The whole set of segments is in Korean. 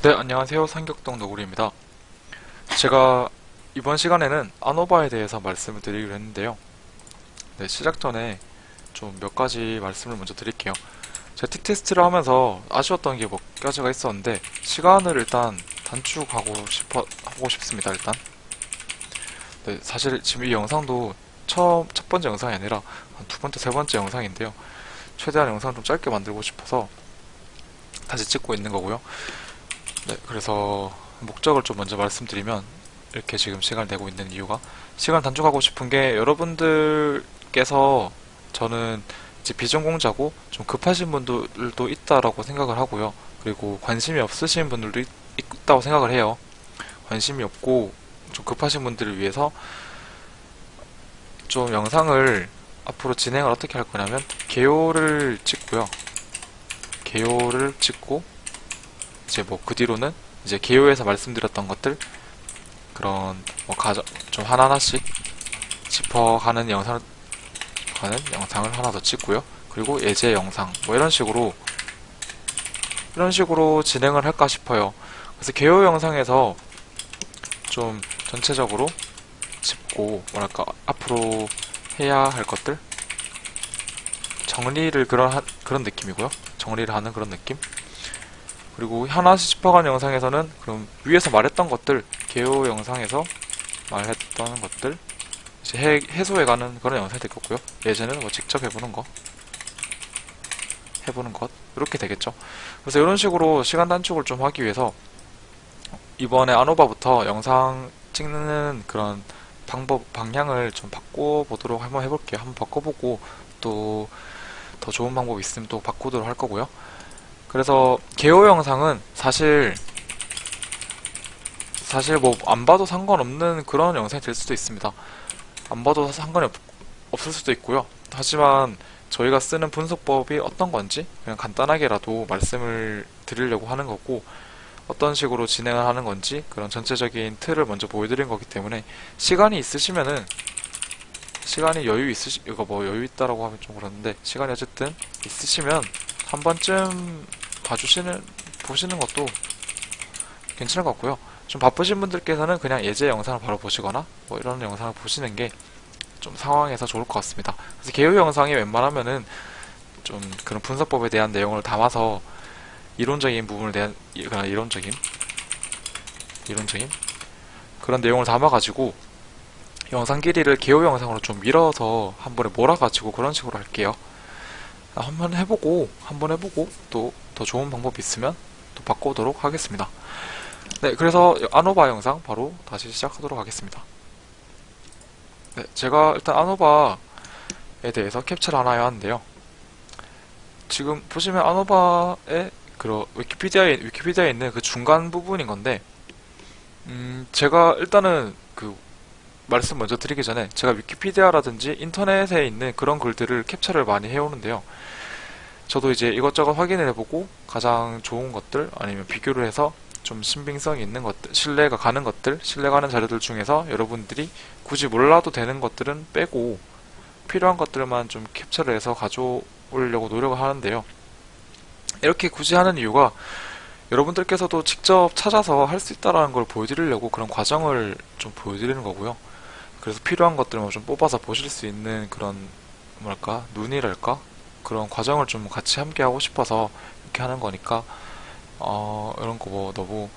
네, 안녕하세요. 삼격동 너구리입니다. 제가 이번 시간에는 아노바에 대해서 말씀을 드리기로 했는데요. 네, 시작 전에 좀 몇 가지 말씀을 먼저 드릴게요. 제가 T테스트를 하면서 아쉬웠던 게 몇 가지가 있었는데, 시간을 일단 하고 싶습니다, 일단. 네, 사실 지금 이 영상도 첫 번째 영상이 아니라 한 두 번째, 세 번째 영상인데요. 최대한 영상을 좀 짧게 만들고 싶어서 다시 찍고 있는 거고요. 네, 그래서 목적을 좀 먼저 말씀드리면 이렇게 지금 시간을 내고 있는 이유가 시간 단축하고 싶은 게 여러분들께서 저는 이제 비전공자고 좀 급하신 분들도 있다라고 생각을 하고요. 그리고 관심이 없으신 분들도 있다고 생각을 해요. 관심이 없고 좀 급하신 분들을 위해서 좀 영상을 앞으로 진행을 어떻게 할 거냐면 개요를 찍고요. 개요를 찍고 이제 뭐 그 뒤로는 이제 개요에서 말씀드렸던 것들 그런 뭐 좀 하나하나씩 짚어가는 영상을 하나 더 찍고요. 그리고 예제 영상 뭐 이런 식으로 진행을 할까 싶어요. 그래서 개요 영상에서 좀 전체적으로 짚고 뭐랄까 앞으로 해야 할 것들 정리를 그런 느낌이고요. 정리를 하는 그런 느낌. 그리고 하나씩 짚어가는 영상에서는 그럼 위에서 말했던 것들 개요 영상에서 말했던 것들 이제 해소해가는 그런 영상이 될 거고요. 예제는 뭐 직접 해보는 것 이렇게 되겠죠. 그래서 이런 식으로 시간 단축을 좀 하기 위해서 이번에 아노바부터 영상 찍는 그런 방향을 좀 바꿔보도록 한번 해볼게요. 한번 바꿔보고 또 더 좋은 방법이 있으면 또 바꾸도록 할 거고요. 그래서 개요 영상은 사실 뭐 안 봐도 상관없는 그런 영상이 될 수도 있습니다. 안 봐도 상관이 없을 수도 있고요. 하지만 저희가 쓰는 분석법이 어떤 건지 그냥 간단하게라도 말씀을 드리려고 하는 거고 어떤 식으로 진행을 하는 건지 그런 전체적인 틀을 먼저 보여드린 거기 때문에 시간이 있으시면은 이거 뭐 여유 있다라고 하면 좀 그렇는데 시간이 어쨌든 있으시면 한 번쯤 보시는 것도 괜찮을 것 같고요. 좀 바쁘신 분들께서는 그냥 예제 영상을 바로 보시거나 뭐 이런 영상을 보시는 게 좀 상황에서 좋을 것 같습니다. 그래서 개요 영상이 웬만하면은 좀 그런 분석법에 대한 내용을 담아서 이론적인 부분을 대한 이론적인 그런 내용을 담아가지고 영상 길이를 개요 영상으로 좀 밀어서 한 번에 몰아가지고 그런 식으로 할게요. 한번 해보고 또 더 좋은 방법이 있으면 또 바꿔보도록 하겠습니다. 네, 그래서 아노바 영상 바로 다시 시작하도록 하겠습니다. 네, 제가 일단 아노바에 대해서 캡처를 하나 해야 하는데요. 지금 보시면 아노바의 그 위키피디아에 있는 그 중간 부분인 건데, 제가 일단은 그 말씀 먼저 드리기 전에 제가 위키피디아라든지 인터넷에 있는 그런 글들을 캡처를 많이 해오는데요. 저도 이제 이것저것 확인을 해보고 가장 좋은 것들 아니면 비교를 해서 좀 신빙성이 있는 것들, 신뢰가 가는 자료들 중에서 여러분들이 굳이 몰라도 되는 것들은 빼고 필요한 것들만 좀 캡처를 해서 가져오려고 노력을 하는데요. 이렇게 굳이 하는 이유가 여러분들께서도 직접 찾아서 할 수 있다라는 걸 보여드리려고 그런 과정을 좀 보여드리는 거고요. 그래서 필요한 것들만 좀 뽑아서 보실 수 있는 그런 뭐랄까 눈이랄까 그런 과정을 좀 같이 함께 하고 싶어서 이렇게 하는 거니까 이런 거 뭐 너무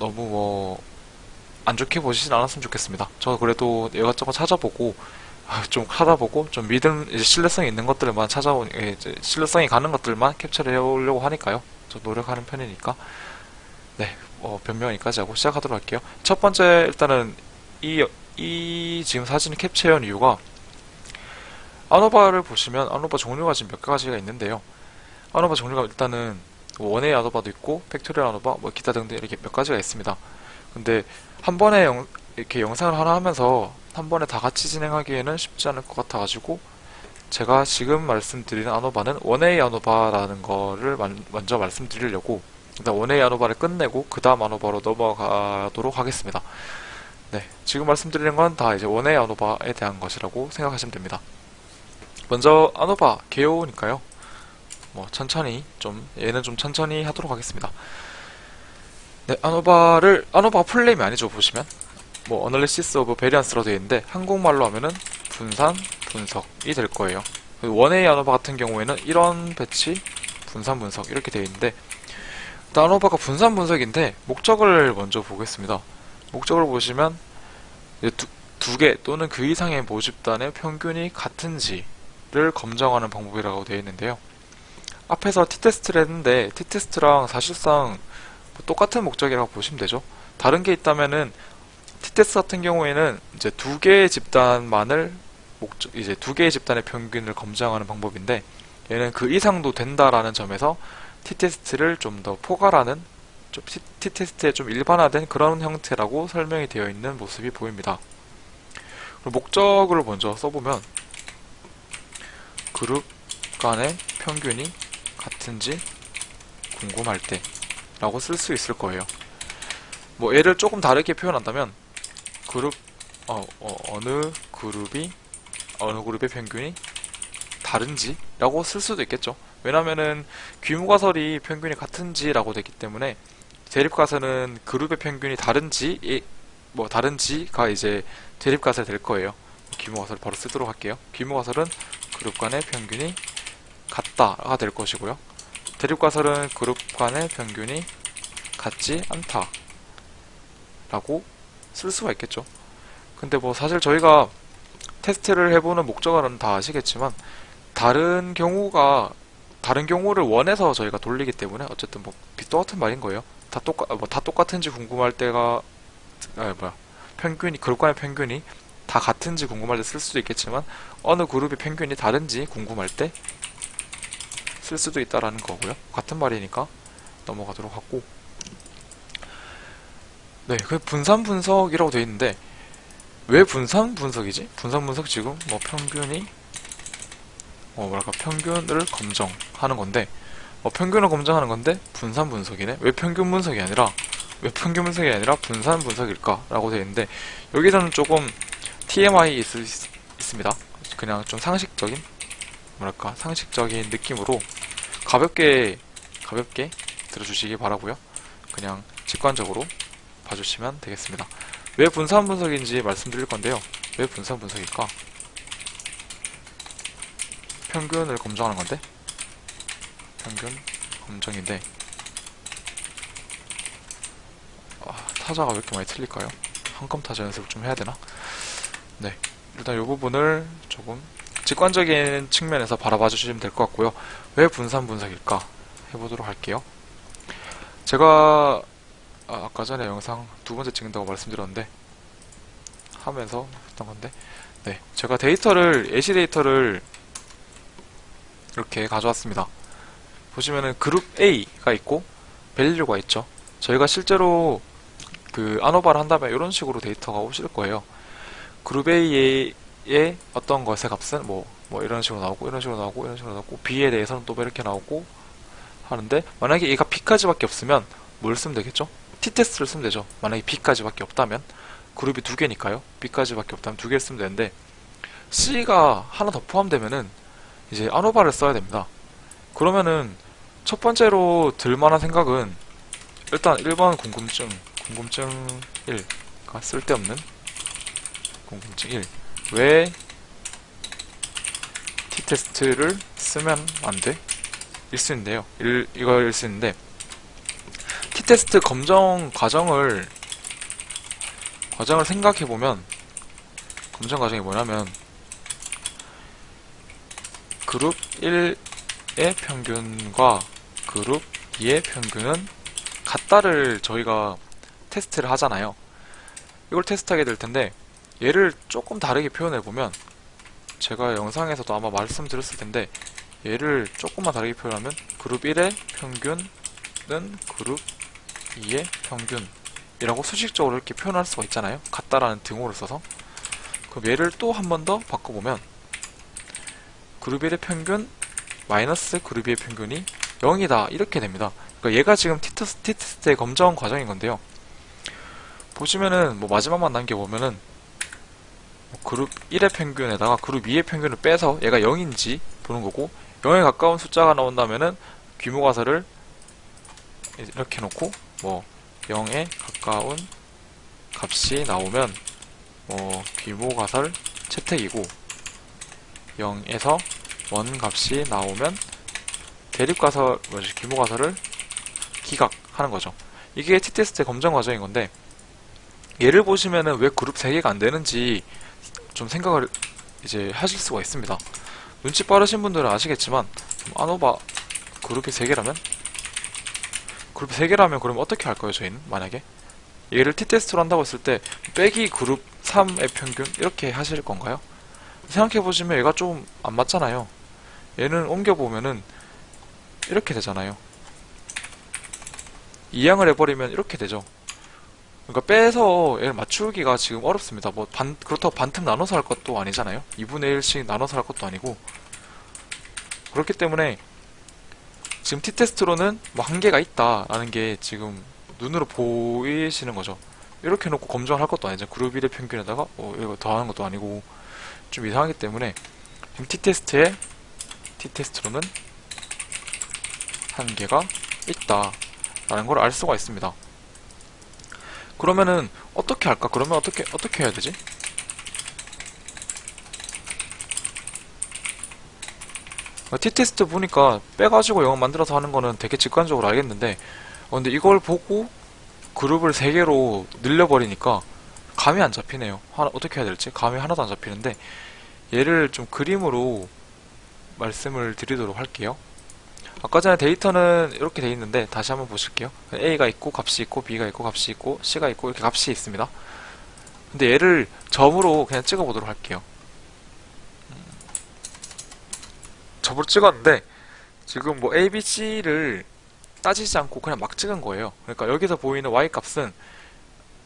뭐 안 좋게 보시진 않았으면 좋겠습니다. 저 그래도 이것저것 찾아보고 좀 하다 보고 좀 이제 신뢰성이 있는 것들만 이제 신뢰성이 가는 것들만 캡처를 해오려고 하니까요. 저 노력하는 편이니까 네, 변명 여기까지 하고 시작하도록 할게요. 첫 번째 일단은 이 지금 사진을 캡처해온 이유가 아노바를 보시면 아노바 종류가 지금 몇 가지가 있는데요. 아노바 종류가 일단은 원웨이 아노바도 있고 팩토리얼 아노바 뭐 기타 등등 이렇게 몇 가지가 있습니다. 근데 한 번에 이렇게 영상을 하나 하면서 한 번에 다 같이 진행하기에는 쉽지 않을 것 같아가지고 제가 지금 말씀드리는 아노바는 원웨이 아노바라는 거를 먼저 말씀드리려고 일단 원웨이 아노바를 끝내고 그 다음 아노바로 넘어가도록 하겠습니다. 네, 지금 말씀드리는 건 다 이제 원웨이 아노바에 대한 것이라고 생각하시면 됩니다. 먼저 아노바 개요니까요. 뭐 얘는 좀 천천히 하도록 하겠습니다. 네, 아노바가 풀네임이 아니죠, 보시면. 뭐, 어널리시스 오브 베리언스라고 되어 있는데, 한국말로 하면은 분산, 분석이 될 거예요. 원웨이 아노바 같은 경우에는 이런 배치, 분산, 분석, 이렇게 되어 있는데, 일단 아노바가 분산 분석인데, 목적을 먼저 보겠습니다. 목적을 보시면, 이제 두 개 또는 그 이상의 모집단의 평균이 같은지를 검증하는 방법이라고 되어 있는데요. 앞에서 t-테스트를 했는데, t-테스트랑 사실상 똑같은 목적이라고 보시면 되죠. 다른 게 있다면은 t-테스트 같은 경우에는 이제 두 개의 집단만을 이제 두 개의 집단의 평균을 검증하는 방법인데 얘는 그 이상도 된다라는 점에서 t-테스트를 좀 더 포괄하는 t-테스트에 좀 일반화된 그런 형태라고 설명이 되어 있는 모습이 보입니다. 그럼 목적을 먼저 써보면 그룹 간의 평균이 같은지 궁금할 때 라고 쓸 수 있을 거예요. 뭐 얘를 조금 다르게 표현한다면 그룹 어느 그룹의 평균이 다른지 라고 쓸 수도 있겠죠. 왜냐면은 귀무가설이 평균이 같은지 라고 되기 때문에 대립가설은 그룹의 평균이 다른지가 이제 대립가설이 될 거예요. 귀무가설 바로 쓰도록 할게요. 귀무가설은 그룹 간의 평균이 같다가 될 것이고요. 대립가설은 그룹 간의 평균이 같지 않다 라고 쓸 수가 있겠죠. 근데 뭐 사실 저희가 테스트를 해보는 목적은 다 아시겠지만 다른 경우를 원해서 저희가 돌리기 때문에 어쨌든 뭐 똑같은 말인 거예요. 다 똑같은지 궁금할 때가 그룹 간의 평균이 다 같은지 궁금할 때 쓸 수도 있겠지만 어느 그룹의 평균이 다른지 궁금할 때 쓸 수도 있다라는 거고요. 같은 말이니까 넘어가도록 하고, 네, 그 분산 분석이라고 되어 있는데 왜 분산 분석이지? 분산 분석 지금 뭐 평균을 검정하는 건데 평균을 검정하는 건데 분산 분석이네. 왜 평균 분석이 아니라 분산 분석일까라고 되어 있는데 여기서는 조금 TMI 있습니다. 그냥 좀 상식적인 느낌으로 가볍게 들어주시기 바라고요. 그냥 직관적으로 봐주시면 되겠습니다. 왜 분산 분석인지 말씀드릴 건데요. 왜 분산 분석일까? 평균을 검증하는 건데 평균 검증인데 타자가 왜 이렇게 많이 틀릴까요? 한컴 타자 연습을 좀 해야 되나? 네, 일단 이 부분을 조금 직관적인 측면에서 바라봐 주시면 될 것 같고요. 왜 분산 분석일까? 해보도록 할게요. 제가 아까 전에 영상 두 번째 찍는다고 말씀드렸는데 하면서 했던 건데, 네, 제가 예시 데이터를 이렇게 가져왔습니다. 보시면은 그룹 A가 있고 밸류가 있죠. 저희가 실제로 그 아노바를 한다면 이런 식으로 데이터가 오실 거예요. 그룹 A의 어떤 것의 값은 뭐 이런 식으로 나오고 이런 식으로 나오고 이런 식으로 나오고 B에 대해서는 또 이렇게 나오고 하는데, 만약에 얘가 B까지밖에 없으면 뭘 쓰면 되겠죠? t-테스트를 쓰면 되죠. 만약에 B까지밖에 없다면 그룹이 두 개니까요. B까지밖에 없다면 두 개를 쓰면 되는데 C가 하나 더 포함되면은 이제 아노바를 써야 됩니다. 그러면은 첫 번째로 들만한 생각은 일단 1번 궁금증 1, 쓸데없는 궁금증 1. 왜 t-테스트를 쓰면 안 돼? 일 수 있는데요. 이걸 일 수 있는데 t-테스트 검정 과정을 생각해보면 검정 과정이 뭐냐면 그룹 1의 평균과 그룹 2의 평균은 같다를 저희가 테스트를 하잖아요. 이걸 테스트하게 될 텐데 얘를 조금 다르게 표현해보면, 제가 영상에서도 아마 말씀드렸을 텐데 얘를 조금만 다르게 표현하면 그룹 1의 평균은 그룹 2의 평균이라고 수식적으로 이렇게 표현할 수가 있잖아요. 같다라는 등호를 써서. 그럼 얘를 또 한 번 더 바꿔보면 그룹 1의 평균 마이너스 그룹 2의 평균이 0이다 이렇게 됩니다. 그러니까 얘가 지금 t-테스트의 검정 과정인 건데요. 보시면은 뭐 마지막만 남겨보면은 그룹 1의 평균에다가 그룹 2의 평균을 빼서 얘가 0인지 보는 거고, 0에 가까운 숫자가 나온다면은 귀무가설을 이렇게 놓고 뭐 0에 가까운 값이 나오면 귀모가설 채택이고 0에서 원 값이 나오면 대립가설, 귀모가설을 기각하는 거죠. 이게 t테스트의 검정 과정인 건데, 얘를 보시면은 왜 그룹 3개가 안 되는지 좀 생각을 이제 하실 수가 있습니다. 눈치 빠르신 분들은 아시겠지만, 아노바 그룹이 3개라면? 그룹이 3개라면 그럼 어떻게 할까요, 저희는? 만약에? 얘를 t테스트로 한다고 했을 때, 빼기 그룹 3의 평균? 이렇게 하실 건가요? 생각해보시면 얘가 좀 안 맞잖아요. 얘는 옮겨보면은 이렇게 되잖아요. 이항을 해버리면 이렇게 되죠. 그러니까 빼서 얘를 맞추기가 지금 어렵습니다. 그렇다고 반틈 나눠서 할 것도 아니잖아요. 2분의 1씩 나눠서 할 것도 아니고. 그렇기 때문에 지금 t테스트로는 뭐 한계가 있다라는 게 지금 눈으로 보이시는 거죠. 이렇게 놓고 검정을 할 것도 아니죠. 그룹 1의 평균에다가 이거 더하는 것도 아니고 좀 이상하기 때문에 지금 t테스트로는 한계가 있다라는 걸 알 수가 있습니다. 그러면은 어떻게 할까? 그러면 어떻게 해야 되지? t테스트 보니까 빼가지고 영어 만들어서 하는 거는 되게 직관적으로 알겠는데, 근데 이걸 보고 그룹을 3개로 늘려버리니까 감이 안 잡히네요. 어떻게 해야 될지 감이 하나도 안 잡히는데, 얘를 좀 그림으로 말씀을 드리도록 할게요. 아까 전에 데이터는 이렇게 돼 있는데 다시 한번 보실게요. A가 있고 값이 있고 B가 있고 값이 있고 C가 있고 이렇게 값이 있습니다. 근데 얘를 점으로 그냥 찍어 보도록 할게요. 점으로 찍었는데 지금 뭐 A, B, C를 따지지 않고 그냥 막 찍은 거예요. 그러니까 여기서 보이는 Y 값은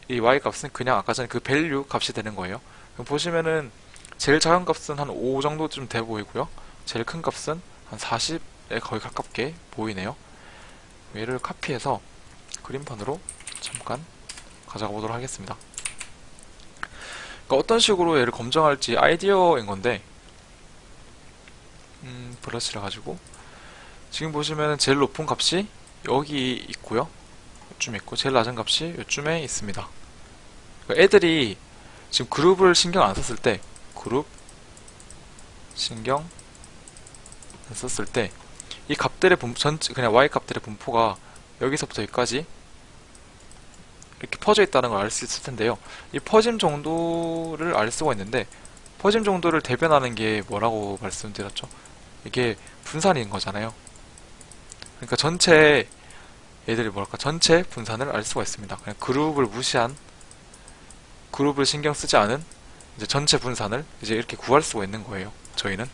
이 Y 값은 그냥 아까 전에 그 밸류 값이 되는 거예요. 보시면은 제일 작은 값은 한 5 정도쯤 돼 보이고요. 제일 큰 값은 한 40에 거의 가깝게 보이네요. 얘를 카피해서 그림판으로 잠깐 가져가 보도록 하겠습니다. 그러니까 어떤 식으로 얘를 검정할지 아이디어인 건데, 브러쉬를 가지고 지금 보시면은 제일 높은 값이 여기 있고요. 요쯤에 있고 제일 낮은 값이 요쯤에 있습니다. 그러니까 애들이 지금 그룹을 신경 안 썼을 때, 그룹 신경 안 썼을 때 이 값들의 그냥 y 값들의 분포가 여기서부터 여기까지 이렇게 퍼져 있다는 걸 알 수 있을 텐데요. 이 퍼짐 정도를 알 수가 있는데, 퍼짐 정도를 대변하는 게 뭐라고 말씀드렸죠? 이게 분산인 거잖아요. 그러니까 전체 얘들이 뭐랄까, 전체 분산을 알 수가 있습니다. 그냥 그룹을 무시한, 그룹을 신경 쓰지 않은 이제 전체 분산을 이제 이렇게 구할 수가 있는 거예요. 저희는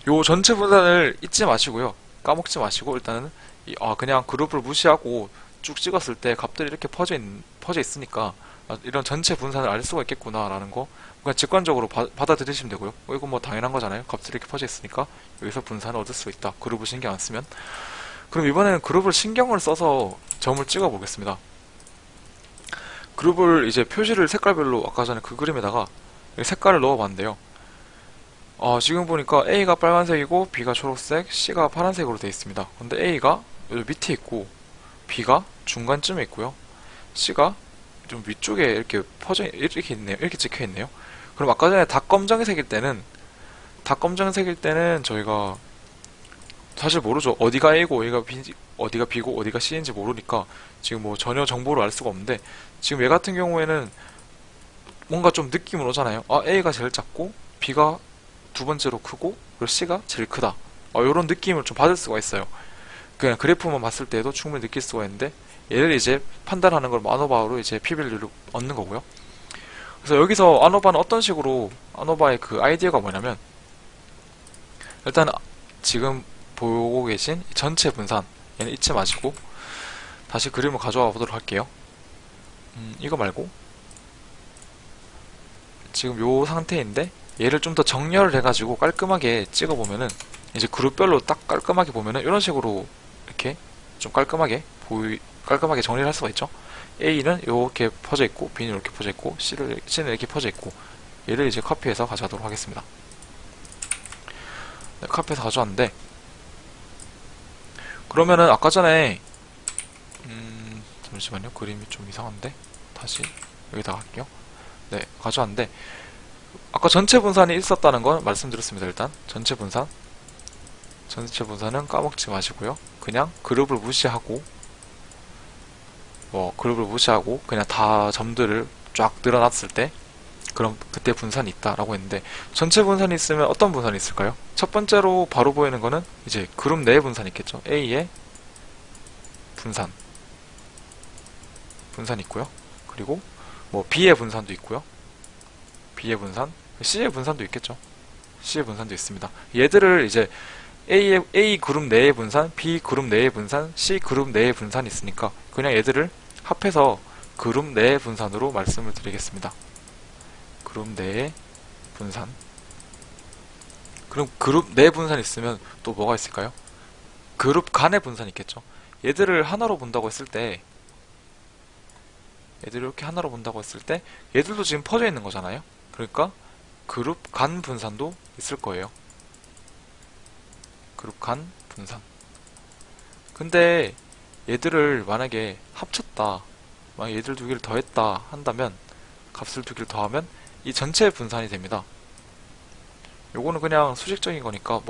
요 전체 분산을 잊지 마시고요, 까먹지 마시고 일단은 그냥 그룹을 무시하고 쭉 찍었을 때 값들이 이렇게 퍼져 있으니까 이런 전체 분산을 알 수가 있겠구나 라는 거 그냥 직관적으로 받아들이시면 되고요. 이거 뭐 당연한 거잖아요. 값들이 이렇게 퍼져 있으니까 여기서 분산을 얻을 수 있다, 그룹을 신경 안 쓰면. 그럼 이번에는 그룹을 신경을 써서 점을 찍어 보겠습니다. 그룹을 이제 표시를 색깔별로 아까 전에 그 그림에다가 색깔을 넣어 봤는데요. 지금 보니까 A가 빨간색이고 B가 초록색, C가 파란색으로 되어 있습니다. 근데 A가 여기 밑에 있고 B가 중간쯤에 있고요. C가 좀 위쪽에 이렇게 이렇게 있네요. 이렇게 찍혀 있네요. 그럼 아까 전에 다 검정색일 때는 저희가 사실 모르죠. 어디가 A고 어디가 B고 어디가 C인지 모르니까 지금 뭐 전혀 정보를 알 수가 없는데, 지금 얘 같은 경우에는 뭔가 좀 느낌은 오잖아요. A가 제일 작고 B가 두 번째로 크고 그리고 C가 제일 크다, 이런 느낌을 좀 받을 수가 있어요. 그냥 그래프만 봤을 때도 충분히 느낄 수가 있는데, 얘를 이제 판단하는 걸 아노바로 이제 P밸류를 얻는 거고요. 그래서 여기서 아노바는 어떤 식으로, 아노바의 그 아이디어가 뭐냐면, 일단 지금 보고 계신 전체 분산 얘는 잊지 마시고 다시 그림을 가져와 보도록 할게요. 이거 말고 지금 요 상태인데 얘를 좀 더 정렬을 해가지고 깔끔하게 찍어보면은, 이제 그룹별로 딱 깔끔하게 보면은 이런 식으로 이렇게 좀 깔끔하게 정리를 할 수가 있죠. A는 이렇게 퍼져 있고 B는 이렇게 퍼져 있고 C는 이렇게 퍼져 있고. 얘를 이제 카피해서 가져가도록 하겠습니다. 네, 카피해서 가져왔는데, 그러면은 아까 전에 잠시만요. 그림이 좀 이상한데 다시 여기다 갈게요. 네, 가져왔는데 아까 전체 분산이 있었다는 건 말씀드렸습니다. 일단 전체 분산은 까먹지 마시고요. 그냥 그룹을 무시하고 그냥 다 점들을 쫙 늘어났을 때 그럼 그때 분산이 있다라고 했는데, 전체 분산이 있으면 어떤 분산이 있을까요? 첫 번째로 바로 보이는 거는 이제 그룹 내의 분산이 있겠죠. A의 분산이 있고요. 그리고 뭐 B의 분산도 있고요. B의 분산, C의 분산도 있겠죠. C의 분산도 있습니다. 얘들을 이제 A 그룹 내의 분산, B 그룹 내의 분산, C 그룹 내의 분산이 있으니까 그냥 얘들을 합해서 그룹 내의 분산으로 말씀을 드리겠습니다. 그룹 내의 분산. 그럼 그룹 내 분산이 있으면 또 뭐가 있을까요? 그룹 간의 분산이 있겠죠. 얘들을 하나로 본다고 했을 때, 얘들을 이렇게 하나로 본다고 했을 때 얘들도 지금 퍼져 있는 거잖아요. 그러니까 그룹 간 분산도 있을 거예요. 그룹 간 분산. 근데 얘들을 만약에 합쳤다, 만약 얘들 두 개를 더했다 한다면, 값을 두 개를 더하면 이 전체 분산이 됩니다. 요거는 그냥 수식적인 거니까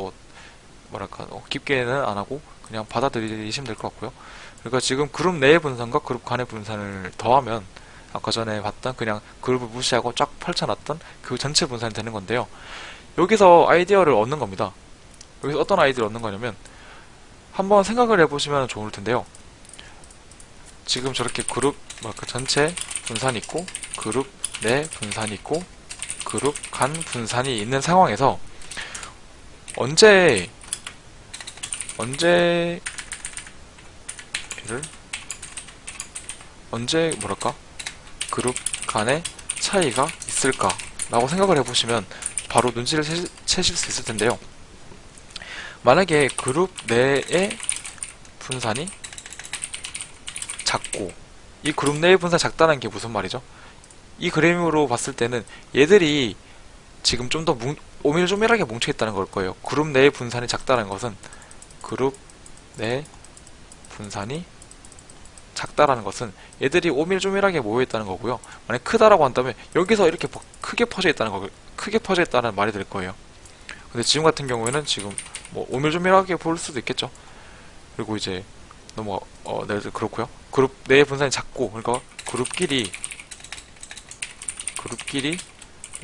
뭐랄까 깊게는 안 하고 그냥 받아들이시면 될 것 같고요. 그러니까 지금 그룹 내의 분산과 그룹 간의 분산을 더하면 아까 전에 봤던 그냥 그룹을 무시하고 쫙 펼쳐놨던 그 전체 분산이 되는 건데요. 여기서 아이디어를 얻는 겁니다. 여기서 어떤 아이디어를 얻는 거냐면, 한번 생각을 해보시면 좋을 텐데요. 지금 저렇게 그룹 전체 분산이 있고 그룹 내 분산이 있고 그룹 간 분산이 있는 상황에서 언제 그룹 간의 차이가 있을까 라고 생각을 해보시면 바로 눈치를 채실 수 있을 텐데요. 만약에 그룹 내의 분산이 작고, 이 그룹 내의 분산이 작다는 게 무슨 말이죠? 이 그림으로 봤을 때는 얘들이 지금 좀 더 오밀조밀하게 뭉쳐있다는 걸 거예요. 그룹 내의 분산이 작다는 것은, 그룹 내 분산이 작다라는 것은 얘들이 오밀조밀하게 모여있다는 거고요. 만약 크다라고 한다면 여기서 이렇게 크게 퍼져있다는 말이 될 거예요. 근데 지금 같은 경우에는 지금 뭐 오밀조밀하게 보일 수도 있겠죠. 그리고 이제 그렇고요. 그룹 내의 분산이 작고, 그러니까 그룹끼리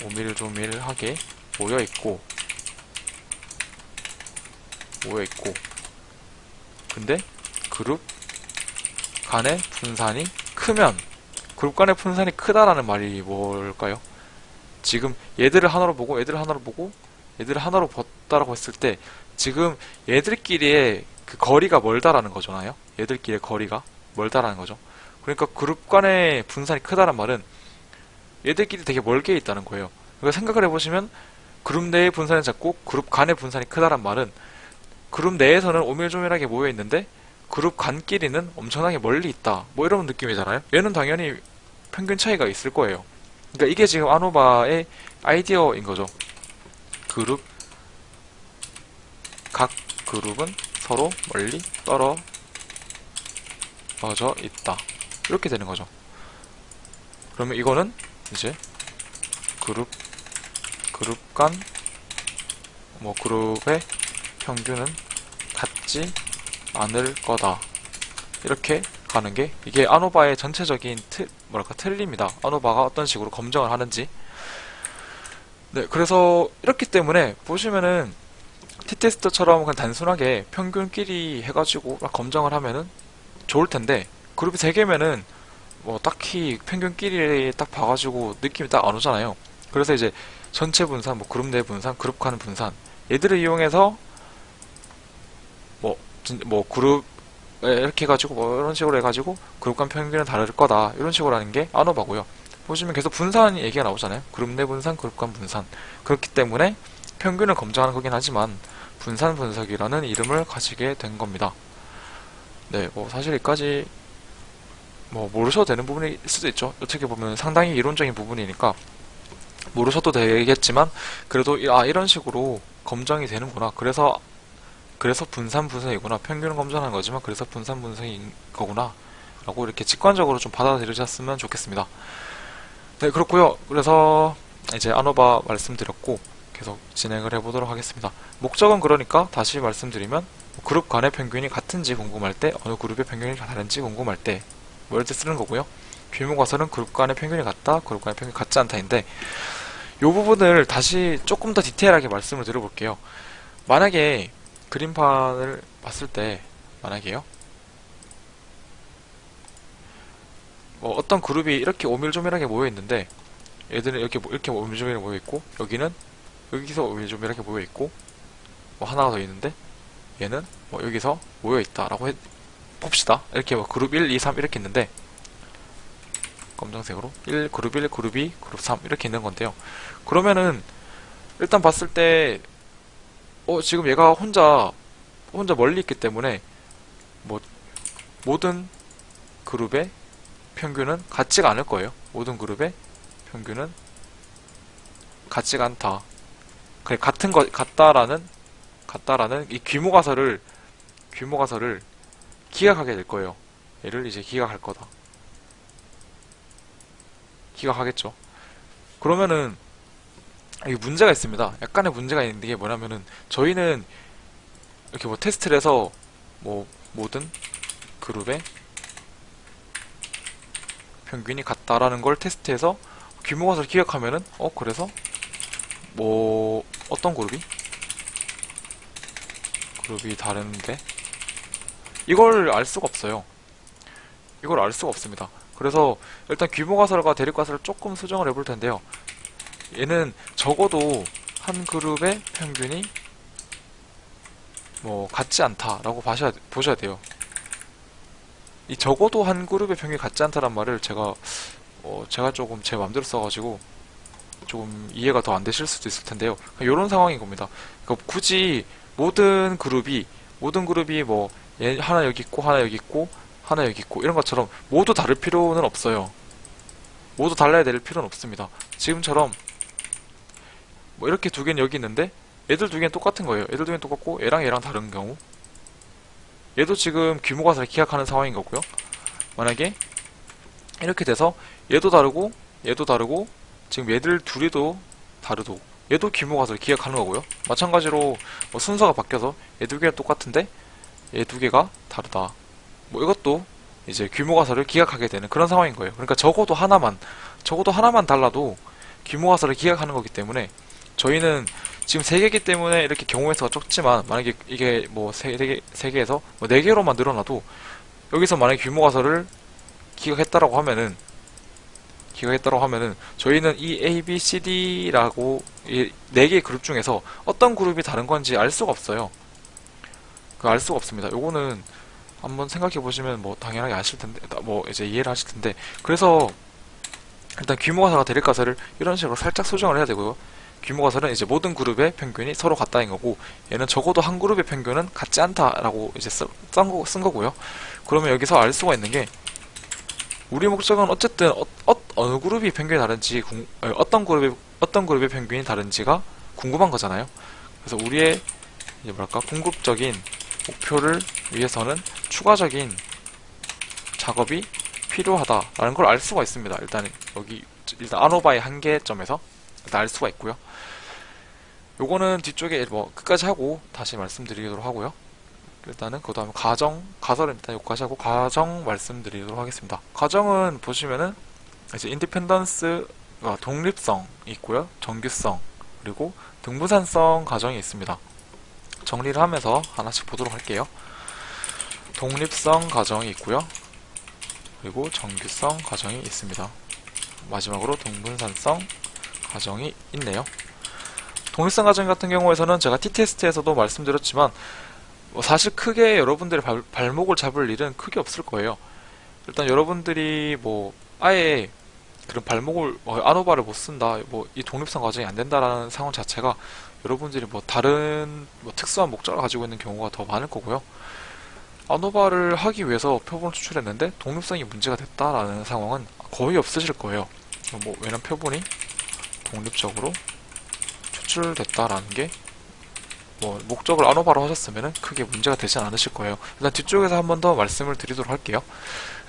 오밀조밀하게 모여있고 근데 그룹 간의 분산이 크면, 그룹 간의 분산이 크다라는 말이 뭘까요? 지금 얘들을 하나로 보고 얘들을 하나로 봤다라고 했을 때 지금 얘들끼리의 그 거리가 멀다라는 거잖아요. 얘들끼리의 거리가 멀다라는 거죠. 그러니까 그룹 간의 분산이 크다는 말은 얘들끼리 되게 멀게 있다는 거예요. 그러니까 생각을 해보시면 그룹 내의 분산이 작고 그룹 간의 분산이 크다란 말은 그룹 내에서는 오밀조밀하게 모여있는데 그룹 간끼리는 엄청나게 멀리 있다, 뭐 이런 느낌이잖아요. 얘는 당연히 평균 차이가 있을 거예요. 그러니까 이게 지금 아노바의 아이디어인 거죠. 각 그룹은 서로 멀리 떨어져 있다, 이렇게 되는 거죠. 그러면 이거는 이제 그룹 간 그룹의 평균은 같지 않을 거다, 이렇게 가는 게 이게 아노바의 전체적인 틀입니다. 아노바가 어떤 식으로 검정을 하는지. 네, 그래서 이렇기 때문에 보시면은 t테스트처럼 그냥 단순하게 평균끼리 해가지고 막 검정을 하면은 좋을 텐데, 그룹이 3개면은 딱히 평균끼리 딱 봐가지고 느낌이 딱 안 오잖아요. 그래서 이제 전체 분산, 그룹 내 분산, 그룹 간 분산, 얘들을 이용해서 그룹 이렇게 해가지고 이런 식으로 해가지고 그룹 간 평균은 다를 거다, 이런 식으로 하는 게 아노바고요. 보시면 계속 분산 얘기가 나오잖아요. 그룹 내 분산, 그룹 간 분산. 그렇기 때문에 평균을 검증하는 거긴 하지만 분산 분석이라는 이름을 가지게 된 겁니다. 네, 사실 여기까지 모르셔도 되는 부분일 수도 있죠. 어떻게 보면 상당히 이론적인 부분이니까 모르셔도 되겠지만, 그래도 이런 식으로 검증이 되는구나, 그래서 분산 분석이구나, 평균을 검증하는 거지만 그래서 분산 분석인 거구나 라고 이렇게 직관적으로 좀 받아들이셨으면 좋겠습니다. 네, 그렇고요. 그래서 이제 아노바 말씀드렸고 계속 진행을 해보도록 하겠습니다. 목적은 그러니까 다시 말씀드리면 그룹 간의 평균이 같은지 궁금할 때, 어느 그룹의 평균이 다른지 궁금할 때 뭐 이럴 때 쓰는 거고요. 규모 가설은 그룹 간의 평균이 같다, 그룹 간의 평균이 같지 않다인데, 이 부분을 다시 조금 더 디테일하게 말씀을 드려볼게요. 만약에 그림판을 봤을 때, 만약에요, 뭐 어떤 그룹이 이렇게 오밀조밀하게 모여 있는데, 얘들은 이렇게 오밀조밀하게 모여 있고, 여기는 여기서 오밀조밀하게 모여 있고, 뭐 하나가 더 있는데, 얘는 뭐 여기서 모여 있다라고 봅시다. 이렇게 뭐 그룹 1, 2, 3 이렇게 있는데, 검정색으로 그룹 1, 그룹 2, 그룹 3 이렇게 있는 건데요. 그러면은 일단 봤을 때 지금 얘가 혼자 멀리 있기 때문에 뭐 모든 그룹의 평균은 같지가 않을 거예요. 모든 그룹의 평균은 같지가 않다. 그래, 같다라는 이 규모 가설을 기각하게 될 거예요. 얘를 이제 기각할 거다. 기각하겠죠. 그러면은 이게 문제가 있습니다. 약간의 문제가 있는 게 뭐냐면은, 저희는 이렇게 뭐 테스트를 해서 뭐 모든 그룹의 평균이 같다라는 걸 테스트해서 규모 가설을 기억하면은 그래서 뭐 어떤 그룹이 다른데 이걸 알 수가 없어요. 이걸 알 수가 없습니다. 그래서 일단 규모 가설과 대립 가설을 조금 수정을 해볼 텐데요. 얘는 적어도 한 그룹의 평균이 뭐 같지 않다라고 보셔야 돼요. 이 적어도 한 그룹의 평균이 같지 않다란 말을 제가 조금 제 맘대로 써가지고 조금 이해가 더 안 되실 수도 있을 텐데요. 이런 상황인 겁니다. 그러니까 굳이 모든 그룹이 뭐 하나 여기 있고 하나 여기 있고 하나 여기 있고 이런 것처럼 모두 다를 필요는 없어요. 모두 달라야 될 필요는 없습니다. 지금처럼 뭐 이렇게 두 개는 여기 있는데 얘들 두 개는 똑같은 거예요. 얘들 두 개는 똑같고 얘랑 다른 경우, 얘도 지금 규모 가설을 기각하는 상황인 거고요. 만약에 이렇게 돼서 얘도 다르고 지금 얘들 둘이도 다르고 얘도 규모 가설을 기각하는 거고요. 마찬가지로 뭐 순서가 바뀌어서 얘 두 개가 똑같은데 얘 두 개가 다르다. 뭐 이것도 이제 규모 가설을 기각하게 되는 그런 상황인 거예요. 그러니까 적어도 하나만 달라도 규모 가설을 기각하는 거기 때문에, 저희는 지금 3개이기 때문에 이렇게 경우의 수가 적지만, 만약에 이게 뭐 3개에서 뭐 4개로만 늘어나도 여기서 만약에 규모 가설을 기각했다라고 하면은 저희는 이 A, B, C, D라고 이 4개의 그룹 중에서 어떤 그룹이 다른 건지 알 수가 없어요. 알 수가 없습니다. 요거는 한번 생각해 보시면 뭐 당연하게 아실 텐데, 뭐 이제 이해를 하실 텐데, 그래서 일단 규모 가설과 대립 가설을 이런 식으로 살짝 수정을 해야 되고요. 규모 가설은 이제 모든 그룹의 평균이 서로 같다인 거고, 얘는 적어도 한 그룹의 평균은 같지 않다라고 이제 쓴 거고요. 그러면 여기서 알 수가 있는 게, 우리 목적은 어쨌든 어느 그룹이 평균이 다른지 어떤 그룹의 평균이 다른지가 궁금한 거잖아요. 그래서 우리의 이제 궁극적인 목표를 위해서는 추가적인 작업이 필요하다라는 걸 알 수가 있습니다. 일단 아노바의 한계점에서 일단 알 수가 있고요. 요거는 뒤쪽에 뭐 끝까지 하고 다시 말씀드리도록 하고요. 일단은 그 다음에 가설은 일단 여기까지 하고 가정 말씀드리도록 하겠습니다. 가정은 보시면은 이제 인디펜던스가 독립성이 있고요, 정규성, 그리고 등분산성 가정이 있습니다. 정리를 하면서 하나씩 보도록 할게요. 독립성 가정이 있고요, 그리고 정규성 가정이 있습니다. 마지막으로 등분산성 가정이 있네요. 독립성 가정 같은 경우에서는 제가 T테스트에서도 말씀드렸지만 사실 크게 여러분들의 발목을 잡을 일은 크게 없을 거예요. 일단 여러분들이 뭐 아예 그런 아노바를 못 쓴다, 이 독립성 과정이 안 된다라는 상황 자체가 여러분들이 다른 특수한 목적을 가지고 있는 경우가 더 많을 거고요. 아노바를 하기 위해서 표본을 추출했는데 독립성이 문제가 됐다라는 상황은 거의 없으실 거예요. 왜냐면 표본이 독립적으로 추출됐다라는 게 뭐 목적을 아노바로 하셨으면 크게 문제가 되진 않으실 거예요. 일단 뒤쪽에서 한 번 더 말씀을 드리도록 할게요.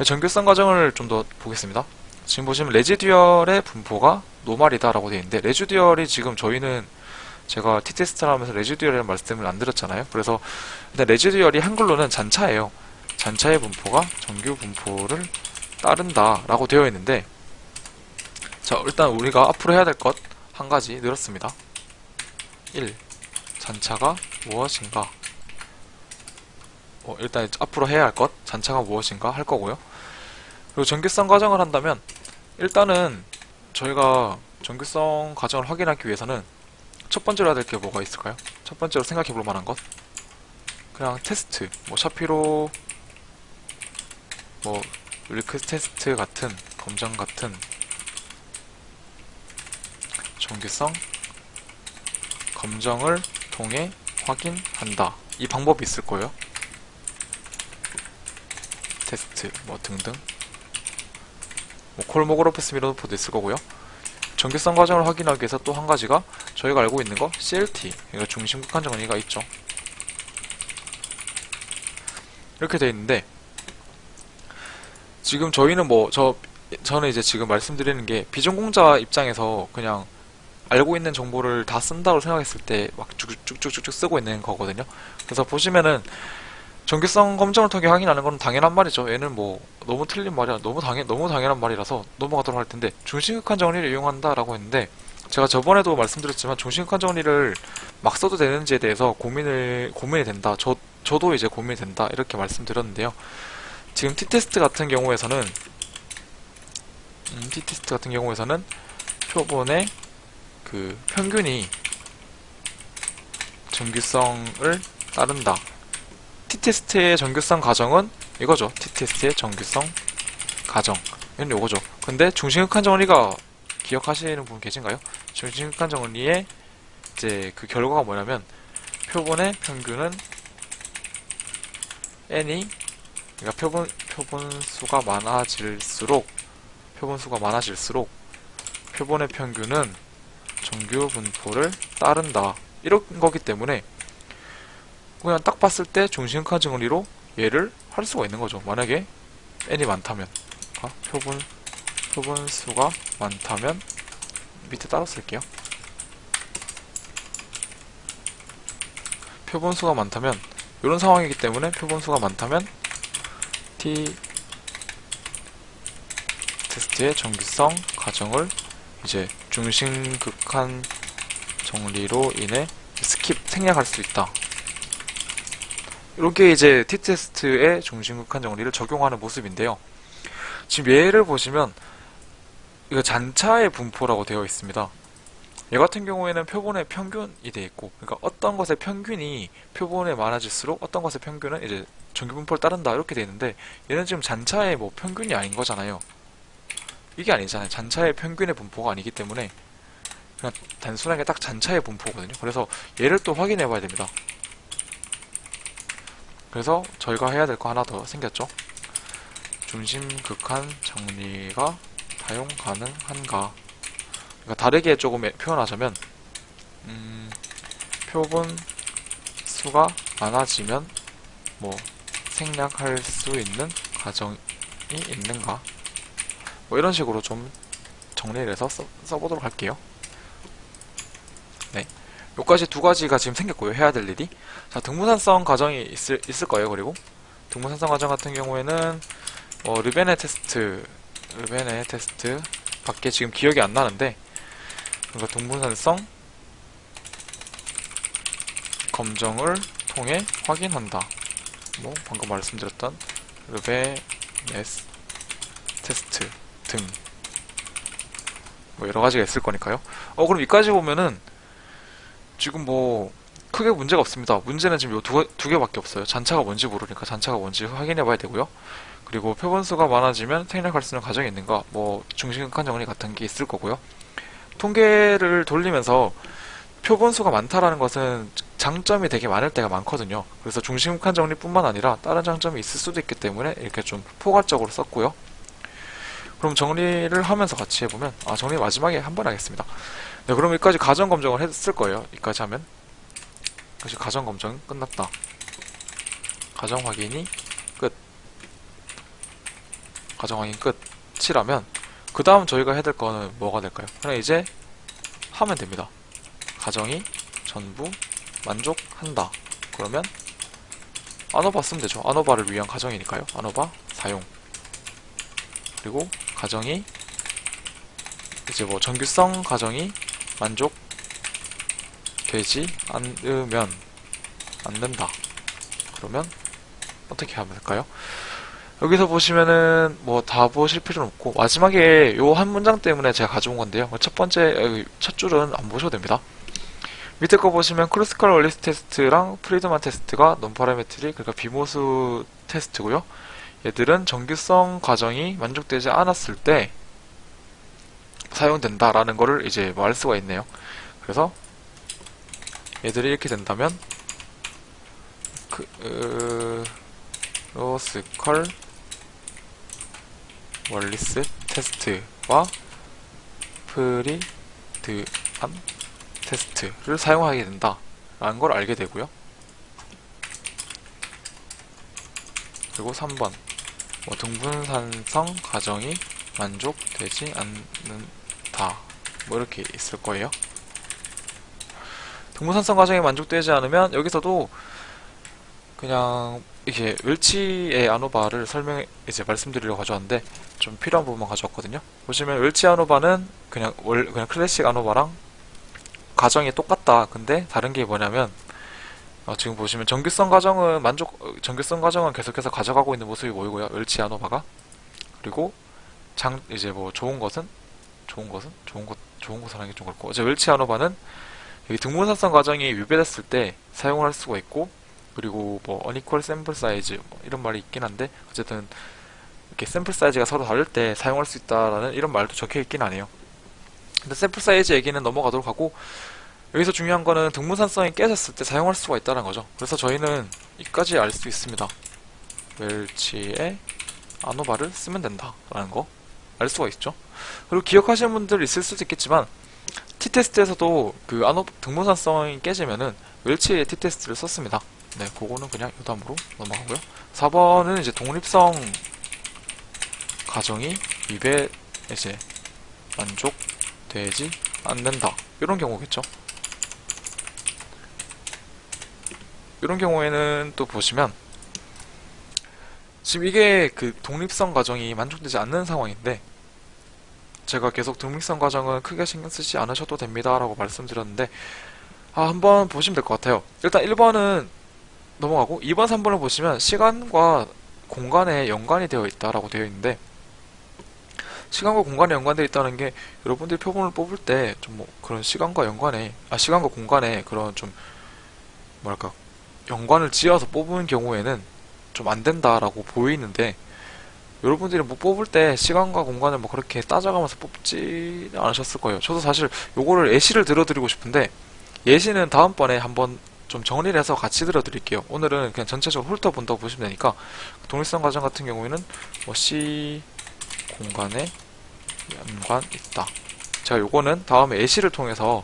정규성 과정을 좀 더 보겠습니다. 지금 보시면 레지듀얼의 분포가 노말이다 라고 되어 있는데, 레지듀얼이 지금 저희는 제가 T테스트를 하면서 레지듀얼이라는 말씀을 안 드렸잖아요. 그래서 일단 레지듀얼이 한글로는 잔차예요. 잔차의 분포가 정규 분포를 따른다 라고 되어 있는데, 자, 일단 우리가 앞으로 해야 될 것 한 가지 늘었습니다. 1. 잔차가 무엇인가? 일단 앞으로 해야 할 것, 잔차가 무엇인가 할 거고요. 그리고 정규성 과정을 한다면, 일단은 저희가 정규성 과정을 확인하기 위해서는 첫 번째로 해야 될 게 뭐가 있을까요? 첫 번째로 생각해 볼 만한 것, 그냥 테스트, 뭐 샤피로 뭐 리퀘스트 테스트 같은, 검정 같은 정규성 검정을 통해 확인한다, 이 방법이 있을 거예요. 테스트 뭐 등등, 뭐 콜모그래프 미러노프도 있을 거고요. 정규성 과정을 확인하기 위해서 또 한 가지가 저희가 알고 있는 거 CLT, 그러니까 중심 극한 정리가 있죠. 이렇게 돼 있는데, 지금 저희는 저는 이제 지금 말씀드리는 게 비전공자 입장에서 그냥 알고 있는 정보를 다 쓴다고 생각했을 때 막 쭉쭉쭉쭉 쓰고 있는 거거든요. 그래서 보시면은 정규성 검정을 통해 확인하는 건 당연한 말이죠. 얘는 뭐 너무 틀린 말이야, 너무 당연한 말이라서 넘어가도록 할 텐데, 중심극한 정리를 이용한다라고 했는데, 제가 저번에도 말씀드렸지만 중심극한 정리를 막 써도 되는지에 대해서 고민이 된다. 저도 이제 고민이 된다, 이렇게 말씀드렸는데요. 지금 T테스트 같은 경우에서는 표본의 그 평균이 정규성을 따른다. T테스트의 정규성 가정은 이거죠. T테스트의 정규성 가정, 이건 요거죠. 근데 중심극한 정리가 기억하시는 분 계신가요? 중심극한 정리의 이제 그 결과가 뭐냐면, 표본의 평균은 n이, 그러니까 표본수가 많아질수록 표본의 평균은 정규 분포를 따른다, 이런 거기 때문에 그냥 딱 봤을 때 중심극한 정리로 얘를 할 수가 있는 거죠. 만약에 n이 많다면, 표본수가 많다면, 밑에 따로 쓸게요. 표본수가 많다면, 이런 상황이기 때문에 표본수가 많다면 T 테스트의 정규성 가정을 이제 중심극한 정리로 인해 생략할 수 있다. 이렇게 이제 T테스트의 중심극한 정리를 적용하는 모습인데요. 지금 얘를 보시면 이거 잔차의 분포라고 되어 있습니다. 얘 같은 경우에는 표본의 평균이 되어 있고, 그러니까 어떤 것의 평균이 표본에 많아질수록 어떤 것의 평균은 이제 정규 분포를 따른다, 이렇게 되어 있는데, 얘는 지금 잔차의 뭐 평균이 아닌 거잖아요. 이게 아니잖아요. 잔차의 평균의 분포가 아니기 때문에 그냥 단순하게 딱 잔차의 분포거든요. 그래서 얘를 또 확인해 봐야 됩니다. 그래서 저희가 해야 될 거 하나 더 생겼죠. 중심극한 정리가 사용 가능한가. 그러니까 다르게 조금 표현하자면, 표본 수가 많아지면 뭐 생략할 수 있는 가정이 있는가, 뭐 이런 식으로 좀 정리를 해서 써보도록 할게요. 네, 요까지 두 가지가 지금 생겼고요. 해야 될 일이. 자, 등분산성 과정이 있을 거예요. 그리고 등분산성 과정 같은 경우에는 르베네 테스트 밖에 지금 기억이 안 나는데, 그러니까 등분산성 검정을 통해 확인한다. 뭐 방금 말씀드렸던 르베네스 테스트 등 뭐 여러 가지가 있을 거니까요. 그럼 여기까지 보면은 지금 뭐 크게 문제가 없습니다. 문제는 지금 요 두 개밖에 없어요. 잔차가 뭔지 모르니까 잔차가 뭔지 확인해 봐야 되고요. 그리고 표본수가 많아지면 생략할 수 있는 가정이 있는가, 뭐 중심극한 정리 같은 게 있을 거고요. 통계를 돌리면서 표본수가 많다라는 것은 장점이 되게 많을 때가 많거든요. 그래서 중심극한 정리뿐만 아니라 다른 장점이 있을 수도 있기 때문에 이렇게 좀 포괄적으로 썼고요. 그럼 정리를 하면서 같이 해보면, 정리 마지막에 한 번 하겠습니다. 네, 그럼 여기까지 가정 검정을 했을 거예요. 여기까지 하면. 다시 가정 검증 끝났다. 가정 확인이 끝. 가정 확인 끝이라면 그 다음 저희가 해야 될 거는 뭐가 될까요? 그냥 이제 하면 됩니다. 가정이 전부 만족한다. 그러면 아노바 쓰면 되죠. 아노바를 위한 가정이니까요. 아노바 사용. 그리고 가정이 이제 뭐 정규성 가정이 만족되지 않는다. 그러면 어떻게 하면 될까요? 여기서 보시면은 뭐 다 보실 필요는 없고 마지막에 요 한 문장 때문에 제가 가져온 건데요. 첫 줄은 안 보셔도 됩니다. 밑에 거 보시면 크루스컬 원리스 테스트랑 프리드만 테스트가 논파라메트릭 그러니까 비모수 테스트고요. 얘들은 정규성 과정이 만족되지 않았을 때 사용된다라는 거를 이제 뭐 알 수가 있네요. 그래서 얘들이 이렇게 된다면 크루스컬 원리스 테스트와 프리드만 테스트를 사용하게 된다라는 걸 알게 되고요. 그리고 3번 뭐 등분산성 가정이 만족되지 않는다 뭐 이렇게 있을 거예요. 등분산성 가정이 만족되지 않으면 여기서도 그냥 이게 웰치의 아노바를 이제 말씀드리려고 가져왔는데 좀 필요한 부분만 가져왔거든요. 보시면 웰치 아노바는 그냥 클래식 아노바랑 가정이 똑같다. 근데 다른 게 뭐냐면 지금 보시면 정규성 가정은 계속해서 가져가고 있는 모습이 보이고요. 웰치 아노바가. 그리고 이제 뭐 좋은 것은 하는 게 좀 그렇고 이제 웰치 아노바는 여기 등분산성 가정이 위배됐을 때 사용을 할 수가 있고 그리고 뭐 unequal sample size 뭐 이런 말이 있긴 한데 어쨌든 이렇게 샘플 사이즈가 서로 다를 때 사용할 수 있다라는 이런 말도 적혀 있긴 하네요. 근데 샘플 사이즈 얘기는 넘어가도록 하고 여기서 중요한 거는 등분산성이 깨졌을 때 사용할 수가 있다는 거죠. 그래서 저희는 이까지 알 수 있습니다. 웰치의 아노바를 쓰면 된다라는 거 알 수가 있죠. 그리고 기억하시는 분들 있을 수도 있겠지만 T테스트에서도 그 등분산성이 깨지면은 웰치의 T테스트를 썼습니다. 네, 그거는 그냥 요담으로 넘어가고요. 4번은 이제 독립성 가정이 이제 만족되지 않는다. 이런 경우겠죠. 이런 경우에는 또 보시면 지금 이게 그 독립성 과정이 만족되지 않는 상황인데 제가 계속 독립성 과정은 크게 신경 쓰지 않으셔도 됩니다 라고 말씀드렸는데 한번 보시면 될 것 같아요. 일단 1번은 넘어가고 2번, 3번을 보시면 시간과 공간에 연관이 되어 있다라고 되어 있는데 시간과 공간에 연관되어 있다는 게 여러분들이 표본을 뽑을 때 좀 뭐 그런 시간과 공간에 그런 좀 뭐랄까 연관을 지어서 뽑은 경우에는 좀 안 된다라고 보이는데 여러분들이 뭐 뽑을 때 시간과 공간을 뭐 그렇게 따져가면서 뽑지 않으셨을 거예요. 저도 사실 요거를 예시를 들어드리고 싶은데 예시는 다음번에 한번 좀 정리를 해서 같이 들어드릴게요. 오늘은 그냥 전체적으로 훑어본다고 보시면 되니까 독립성 과정 같은 경우에는 뭐 C 공간에 연관 있다. 제가 요거는 다음에 예시를 통해서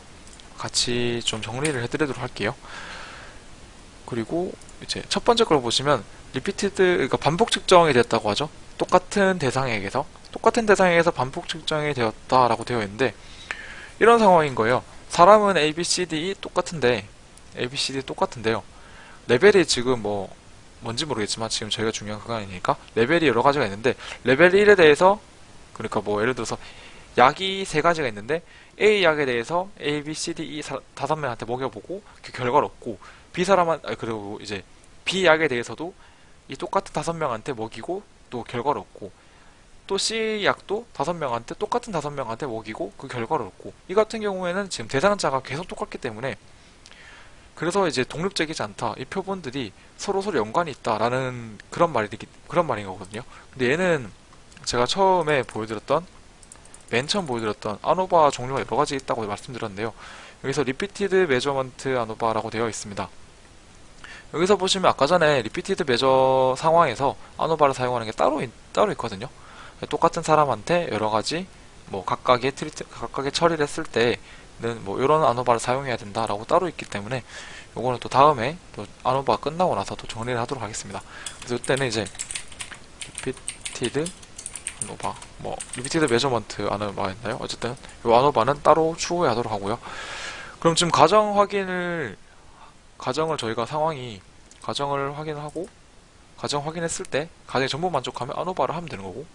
같이 좀 정리를 해드리도록 할게요. 그리고 이제 첫 번째 걸 보시면 그러니까 반복 측정이 됐다고 하죠. 똑같은 대상에게서 반복 측정이 되었다라고 되어 있는데 이런 상황인 거예요. 사람은 A, B, C, D 똑같은데요. 레벨이 지금 뭔지 모르겠지만 지금 저희가 중요한 그건 아니니까 레벨이 여러 가지가 있는데 레벨 1에 대해서 그러니까 뭐 예를 들어서 약이 3가지가 있는데 A 약에 대해서 A, B, C, D, E 5명한테 먹여보고 그 결과를 얻고 그리고 이제 B 약에 대해서도 이 똑같은 5명한테 먹이고 또 결과를 얻고 또 C 약도 5명한테 똑같은 5명한테 먹이고 그 결과를 얻고 이 같은 경우에는 지금 대상자가 계속 똑같기 때문에 그래서 이제 독립적이지 않다. 이 표본들이 서로 연관이 있다라는 그런 말인 거거든요. 근데 얘는 제가 맨 처음 보여드렸던 아노바 종류가 여러 가지 있다고 말씀드렸는데요. 여기서 리피티드 메저먼트 아노바라고 되어 있습니다. 여기서 보시면 아까 전에 리피티드 메저 상황에서 아노바를 사용하는 게 따로 있거든요. 똑같은 사람한테 여러 가지 각각의 처리를 했을 때는 이런 아노바를 사용해야 된다라고 따로 있기 때문에 요거는 또 다음에 또 아노바 끝나고 나서 또 정리를 하도록 하겠습니다. 그래서 이때는 이제 리피티드 아노바, 뭐 리피티드 메저먼트 아노바였나요? 어쨌든 요 아노바는 따로 추후에 하도록 하고요. 그럼 지금 가정을 저희가 가정을 확인하고 가정 확인했을 때 가정이 전부 만족하면 아노바를 하면 되는 거고,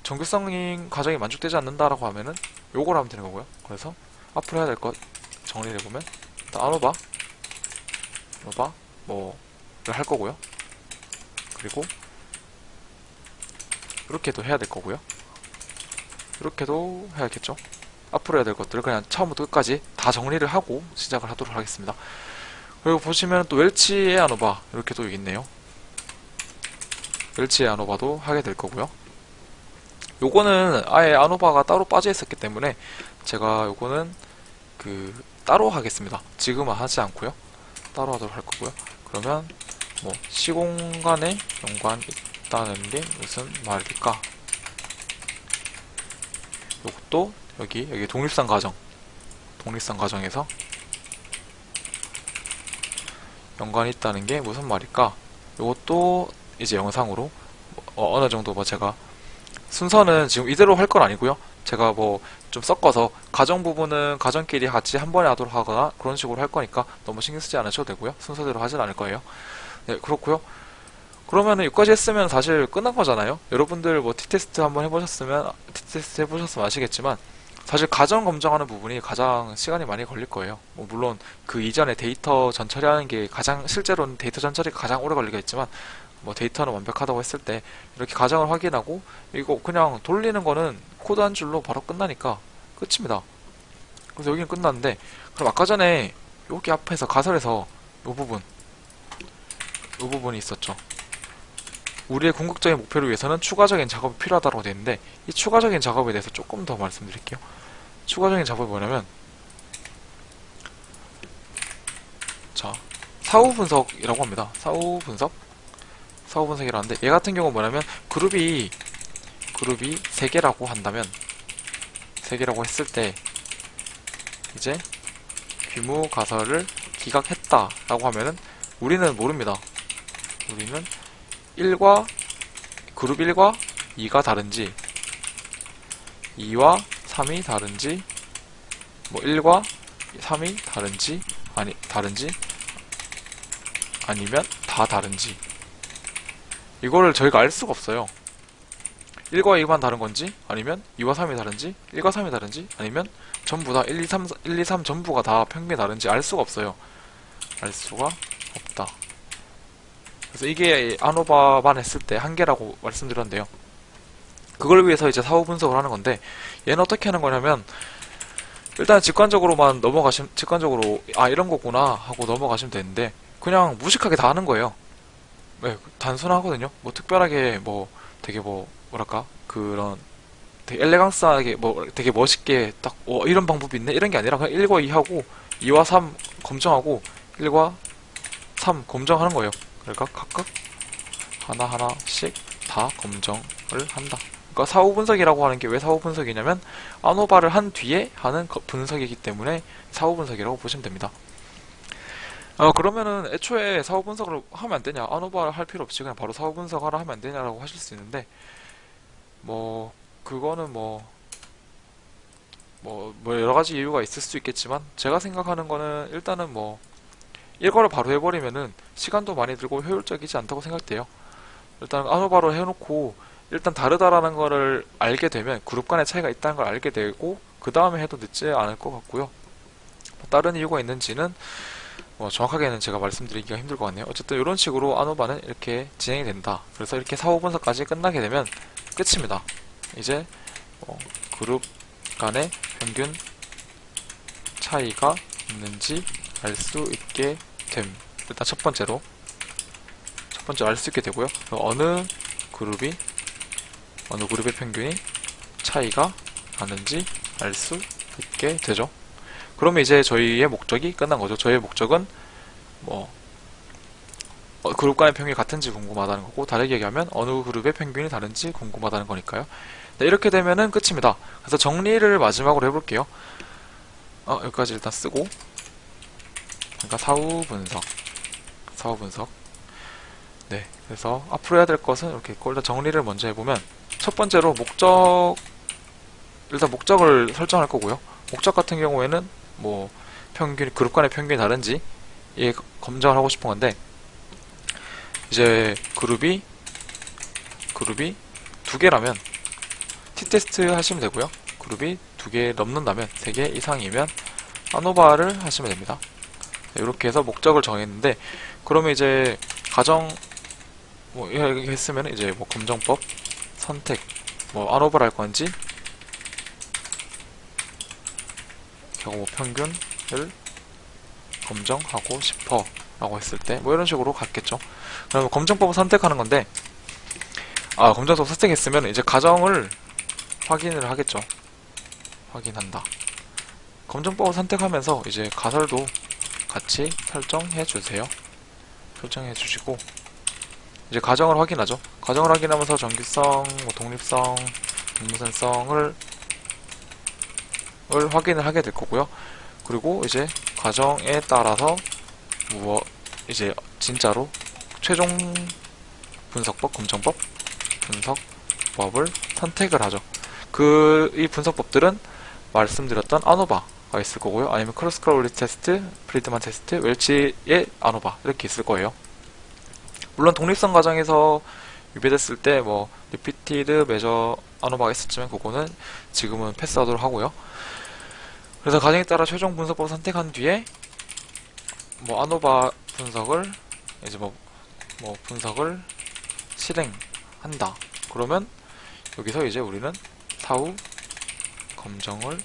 정규성인 가정이 만족되지 않는다라고 하면은 요걸 하면 되는 거고요. 그래서 앞으로 해야 될 것 정리를 해보면 일단 아노바 뭐를 할 거고요. 그리고 이렇게도 해야 될 거고요. 이렇게도 해야겠죠. 앞으로 해야 될 것들을 그냥 처음부터 끝까지 다 정리를 하고 시작을 하도록 하겠습니다. 그리고 보시면 또 웰치의 아노바 이렇게 또 있네요. 웰치의 아노바도 하게 될 거고요. 요거는 아예 아노바가 따로 빠져 있었기 때문에 제가 요거는 따로 하겠습니다. 지금은 하지 않고요. 따로 하도록 할 거고요. 그러면 뭐 시공간에 연관이 있다는 게 무슨 말일까? 요것도 여기 독립상 가정에서 연관이 있다는 게 무슨 말일까? 요것도 이제 영상으로 어느 정도 제가 순서는 지금 이대로 할 건 아니고요. 제가 좀 섞어서 가정 부분은 가정끼리 같이 한 번에 하도록 하거나 그런 식으로 할 거니까 너무 신경 쓰지 않으셔도 되고요. 순서대로 하진 않을 거예요. 네, 그렇고요. 그러면은 여기까지 했으면 사실 끝난 거잖아요. 여러분들 T테스트 한번 해보셨으면 아시겠지만 사실 가정 검증하는 부분이 가장 시간이 많이 걸릴 거예요. 물론 그 이전에 데이터 전처리하는 게 실제로는 데이터 전처리가 가장 오래 걸리겠지만 데이터는 완벽하다고 했을 때 이렇게 가정을 확인하고 이거 그냥 돌리는 거는 코드 한 줄로 바로 끝나니까 끝입니다. 그래서 여기는 끝났는데, 그럼 아까 전에 여기 앞에서 가설에서 이 부분이 있었죠. 우리의 궁극적인 목표를 위해서는 추가적인 작업이 필요하다고 되어 있는데, 이 추가적인 작업에 대해서 조금 더 말씀드릴게요. 추가적인 작업이 뭐냐면, 자, 사후 분석이라고 합니다. 사후 분석이라는데, 얘 같은 경우는 뭐냐면 그룹이 3개라고 한다면, 3개라고 했을 때 이제 귀무 가설을 기각했다라고 하면은 우리는 모릅니다. 우리는 그룹 1과 2가 다른지, 2와 3이 다른지, 1과 3이 다른지 아니면 다 다른지, 이거를 저희가 알 수가 없어요. 1과 2만 다른 건지, 아니면 2와 3이 다른지, 1과 3이 다른지, 아니면 전부 다 1, 2, 3 전부가 다 평균이 다른지 알 수가 없어요. 알 수가 없다. 그래서 이게 아노바만 했을 때 한계라고 말씀드렸는데요. 그걸 위해서 이제 사후 분석을 하는 건데, 얘는 어떻게 하는 거냐면 일단 직관적으로 이런 거구나 하고 넘어가시면 되는데, 그냥 무식하게 다 하는 거예요. 네, 단순하거든요. 특별하게 되게 뭐랄까 그런 되게 엘레강스하게 되게 멋있게 딱 이런 방법이 있네 이런 게 아니라 그냥 1과 2 하고 2와 3 검정하고 1과 3 검정하는 거예요. 그러니까 각각 하나하나씩 다 검정을 한다. 그러니까 사후 분석이라고 하는 게 왜 사후 분석이냐면 아노바를 한 뒤에 하는 분석이기 때문에 사후 분석이라고 보시면 됩니다. 그러면은 애초에 사후 분석을 하면 안 되냐, 아노바를 할 필요 없이 그냥 바로 사후 분석하라 하면 안 되냐라고 하실 수 있는데, 그거는 여러 가지 이유가 있을 수 있겠지만, 제가 생각하는 거는 일단은 이거를 바로 해버리면은 시간도 많이 들고 효율적이지 않다고 생각돼요. 일단 아노바로 해놓고 일단 다르다라는 거를 알게 되면, 그룹 간의 차이가 있다는 걸 알게 되고 그 다음에 해도 늦지 않을 것 같고요. 다른 이유가 있는지는 정확하게는 제가 말씀드리기가 힘들 것 같네요. 어쨌든 이런 식으로 아노바는 이렇게 진행이 된다. 그래서 이렇게 사후 분석까지 끝나게 되면 끝입니다. 이제 그룹 간의 평균 차이가 있는지 알 수 있게 됨. 일단 첫 번째로 알 수 있게 되고요. 어느 그룹의 평균이 차이가 나는지 알 수 있게 되죠. 그러면 이제 저희의 목적이 끝난 거죠. 저희의 목적은 그룹 간의 평균이 같은지 궁금하다는 거고, 다르게 얘기하면 어느 그룹의 평균이 다른지 궁금하다는 거니까요. 네, 이렇게 되면은 끝입니다. 그래서 정리를 마지막으로 해볼게요. 여기까지 일단 쓰고, 그러니까 사후 분석. 네, 그래서 앞으로 해야 될 것은 이렇게 있고, 일단 정리를 먼저 해보면, 첫 번째로 일단 목적을 설정할 거고요. 목적 같은 경우에는 뭐 그룹 간의 평균이 다른지 검증을 하고 싶은 건데, 이제 그룹이 두 개라면 t테스트 하시면 되고요. 그룹이 두 개 넘는다면, 3개 이상이면 아노바를 하시면 됩니다. 네, 이렇게 해서 목적을 정했는데, 그러면 이제 이렇게 했으면 이제 뭐 검정법 선택 뭐 아노바를 할 건지, 결국 뭐 평균을 검정하고 싶어 라고 했을 때 뭐 이런 식으로 갔겠죠. 그러면 검정법을 선택하는 건데, 검정법 선택했으면 이제 가정을 확인을 하겠죠. 확인한다. 검정법을 선택하면서 이제 가설도 같이 설정해 주세요. 설정해 주시고, 이제 가정을 확인하죠. 가정을 확인하면서 정기성, 뭐 독립성, 동무선성을 확인을 하게 될 거고요. 그리고 이제 가정에 따라서 이제 진짜로 최종 분석법, 검정법, 분석법을 선택을 하죠. 이 분석법들은 말씀드렸던 아노바가 있을 거고요. 아니면 크로스컬리 테스트, 프리드만 테스트, 웰치의 아노바 이렇게 있을 거예요. 물론 독립성 과정에서 유배됐을 때 뭐 리피티드 메저 아노바가 있었지만 그거는 지금은 패스하도록 하고요. 그래서 과정에 따라 최종 분석법을 선택한 뒤에 뭐 아노바 분석을 이제 뭐 분석을 실행한다. 그러면 여기서 이제 우리는 사후 검정을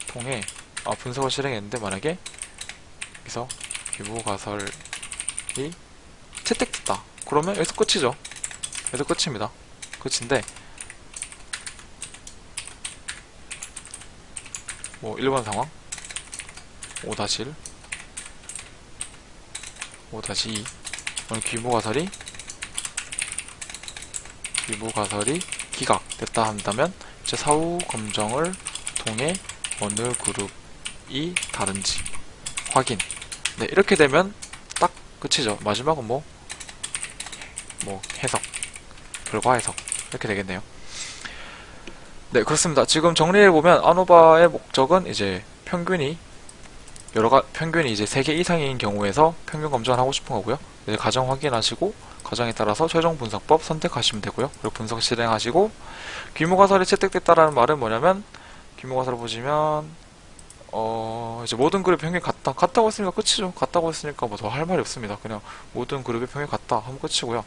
통해 분석을 실행했는데, 만약에 여기서 기부 가설이 채택됐다. 그러면 여기서 끝이죠. 여기서 끝입니다. 끝인데, 뭐 1번 상황 5-1 5-2 기부 가설이 기각됐다 한다면 이제 사후 검정을 통해 어느 그룹이 다른지 확인. 네, 이렇게 되면 딱 끝이죠. 마지막은 뭐 해석, 결과 해석 이렇게 되겠네요. 네, 그렇습니다. 지금 정리해보면 아노바의 목적은 이제 평균이 이제 3개 이상인 경우에서 평균 검정을 하고 싶은 거고요. 이제 가정 확인하시고 가정에 따라서 최종 분석법 선택하시면 되고요. 그리고 분석 실행하시고, 규모가설이 채택됐다라는 말은 뭐냐면, 규모가설을 보시면 이제 모든 그룹의 평균이 같다고 했으니까 끝이죠. 같다고 했으니까 뭐 더 할 말이 없습니다. 그냥 모든 그룹의 평균이 같다 하면 끝이고요.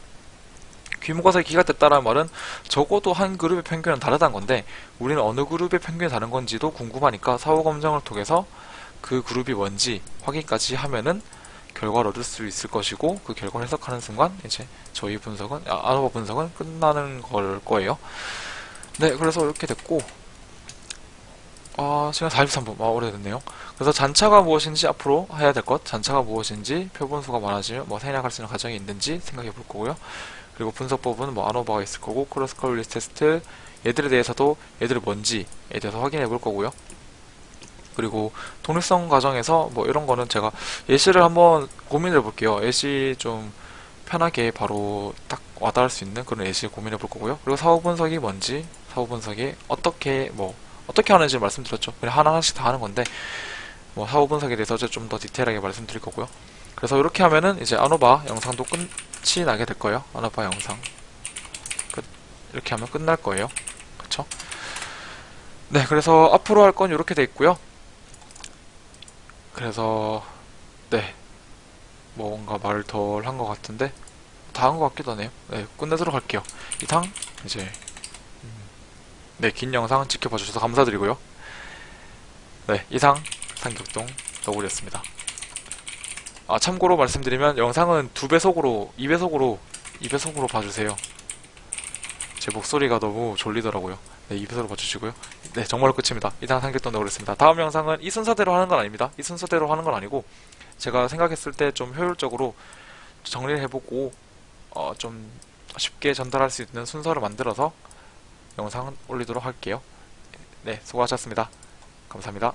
규모가설이 기각됐다라는 말은 적어도 한 그룹의 평균은 다르다는 건데, 우리는 어느 그룹의 평균이 다른 건지도 궁금하니까 사후 검정을 통해서 그 그룹이 뭔지 확인까지 하면은 결과를 얻을 수 있을 것이고, 그 결과를 해석하는 순간 이제 저희 분석은 아노바 분석은 끝나는 걸 거예요. 네, 그래서 이렇게 됐고, 시간 43분. 오래됐네요. 그래서 잔차가 무엇인지, 앞으로 해야 될 것, 잔차가 무엇인지, 표본수가 많아지면 생략할 수 있는 과정이 있는지 생각해 볼 거고요. 그리고 분석법은 아노바가 있을 거고, 크로스컬리 테스트, 얘들에 대해서도 얘들이 뭔지에 대해서 확인해 볼 거고요. 그리고 독립성 과정에서 이런 거는 제가 예시를 한번 고민해 볼게요. 예시 좀 편하게 바로 딱 와닿을 수 있는 그런 예시 고민해 볼 거고요. 그리고 사후 분석이 뭔지, 사후 분석이 어떻게 하는지 말씀드렸죠. 그냥 하나하나씩 다 하는 건데, 사후 분석에 대해서 좀 더 디테일하게 말씀드릴 거고요. 그래서 이렇게 하면은 이제 아노바 영상도 끝이 나게 될 거예요. 아노바 영상 끝. 이렇게 하면 끝날 거예요. 그쵸? 네, 그래서 앞으로 할 건 이렇게 돼 있고요. 그래서 네, 뭔가 말을 덜 한 것 같은데 다 한 것 같기도 하네요. 네, 끝내도록 할게요. 이상 이제 네, 긴 영상 지켜봐 주셔서 감사드리고요. 네, 이상 상격동 너구리였습니다. 참고로 말씀드리면 영상은 2배속으로 2배속으로 봐주세요. 제 목소리가 너무 졸리더라고요. 네, 2배속으로 봐주시고요. 네, 정말로 끝입니다. 이상 상격동 너구리였습니다. 다음 영상은 이 순서대로 하는 건 아닙니다. 이 순서대로 하는 건 아니고, 제가 생각했을 때 좀 효율적으로 정리를 해보고 좀 쉽게 전달할 수 있는 순서를 만들어서 영상 올리도록 할게요. 네, 수고하셨습니다. 감사합니다.